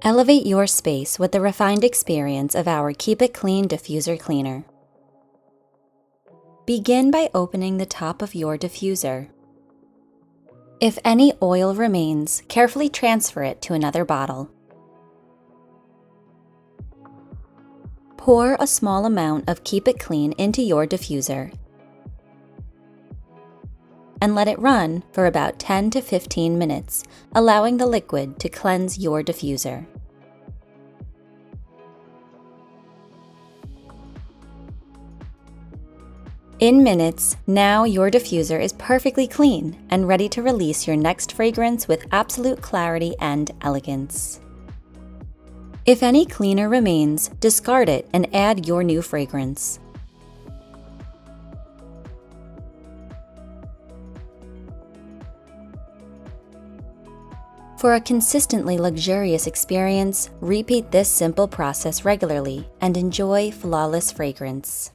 Elevate your space with the refined experience of our Keep It Clean diffuser cleaner. Begin by opening the top of your diffuser. If any oil remains, carefully transfer it to another bottle. Pour a small amount of Keep It Clean into your diffuser and let it run for about 10 to 15 minutes, allowing the liquid to cleanse your diffuser. In minutes, now your diffuser is perfectly clean and ready to release your next fragrance with absolute clarity and elegance. If any cleaner remains, discard it and add your new fragrance. For a consistently luxurious experience, repeat this simple process regularly and enjoy flawless fragrance.